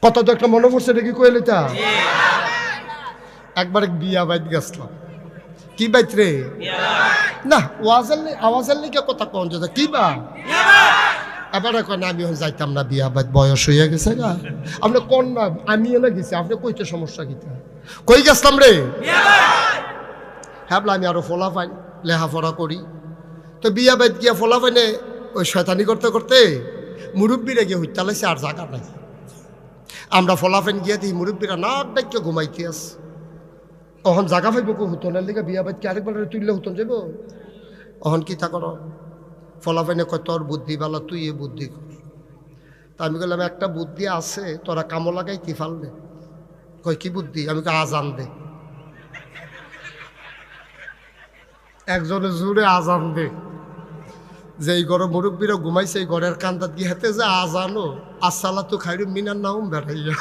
কত তো একটা মনে পড়ছে নাকি কইলে তা একবার বিয়া বাইত গেছলাম। কি বাইত রে? না আওয়াজের লিখে কথা কন যে কি বা এবার কয় না আমি যাইতাম না বিয়া বাইত, বয়স হয়ে গেছে গা। আপনি কোন না আমি এনে গেছি, আপনি কইতে সমস্যা কিতা? কই গেছলাম রে? হ্যাঁ আমি আরো ফোলা পাই লেখাপড়া করি। তো বিয়া বাইত গিয়া ফোলা পাইনে ওই শয়তানি করতে করতে মুরব্বীরা গিয়ে হইতে লাইছে, আর জায়গা নাই। আমরা ফলাফেন গিয়ে দিই মুরব্বীরা নাক ডাইকে ঘুমাইতে আস। অহন জাগা পাইব কো হুতনের লিগে বিয়া বাইত কি আরেকবার তুললে হুতন যাব? অহন কি তা করো? ফলাফেনে কয় তোর বুদ্ধি বালা, তুই এ বুদ্ধি কর। তা আমি বললাম একটা বুদ্ধি আছে, তোরা কামো লাগাইতে ফালবে। কয় কি বুদ্ধি? আমি কই আজান দে। একজনে জুড়ে আজান দে। যে এই ঘরে মুরব্বীরা ঘুমাইছে এই ঘরের কান্দাত গিয়ে হাতে যে আজানো আসসালাতু খায়রুম মিনান নাওম বেড়াইয়া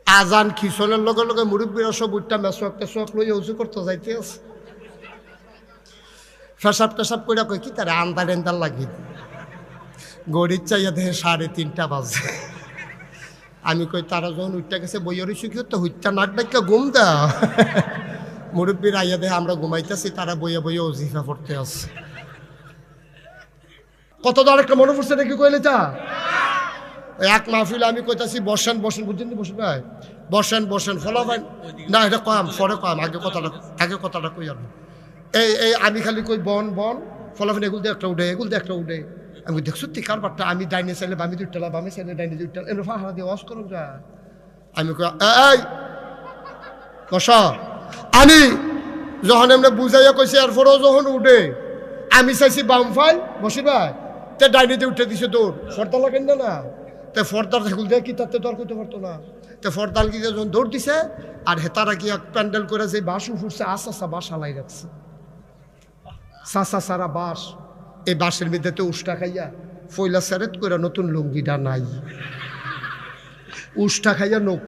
আজান খিসনের লগে লগে মুরব্বীরা সব উঠটা মেসোয়াক টেসোয়াক লইয়া উঁচু করতে যাইতে আছে। ফেসাব টেসাব করে কই কি তারা আন্দার এন্দার লাগিয়ে গড়ির চাইয়া দেখে 3:30 বাজে। আমি কই তারা যখন উঠটা গেছে বইয়ের শিখি তো হুইটটা নাক ডাক্কা ঘুম দাও। মুরব্বীর আইয়া দেখে আমরা ঘুমাইতেছি, তারা বইয়া বইয়া ওজিফা পড়তে আছে। কত তো আরেকটা মনে পড়ছে নাকি কইলে তা এক মাহফিল আমি কইতাছি বসেন বসেন, বুঝছেন বসেন ভাই, বসেন বসেন ফলাফাইন না, এটা কম পরে কম, আগে কথাটা কই আর এই আমি খালি কই বন বন ফলাফাইন এগুলো দিয়ে একটা উঠে, এগুলো দিয়ে একটা উঠে। আমি দেখছো তুই কারবারটা, আমি ডাইনে চাইলে বামি দুইটালা, বামে চাইলে ডাইনে দুইটালা, এর ফাঁকা দিয়ে ওয়াশ করুন যা। আমি কই এই বস। আমি যখন এমনি বুঝাইয়া কইছি এরপরও যখন উঠে আমি চাইছি বাম ফাইল বসি ভাই, তে ডাইনিতে উঠে দিছে দৌড়। ফর্দা লাগেন না না, তে ফর্দার ঝাকুল দিয়ে কি তাতে দর করতে পারতো না। তে ফর্দাল গিয়ে যখন দৌড় দিছে আর হেতারা গিয়া প্যান্ডেল করে যে বাস উঠছে আশা বাস হালাই রাখছে, সারা বাস। এই বাসের মধ্যে তো উষ্টা খাইয়া ফইলা সেরেত করে নতুন লুঙ্গিটা নাই, উষ্টা খাইয়া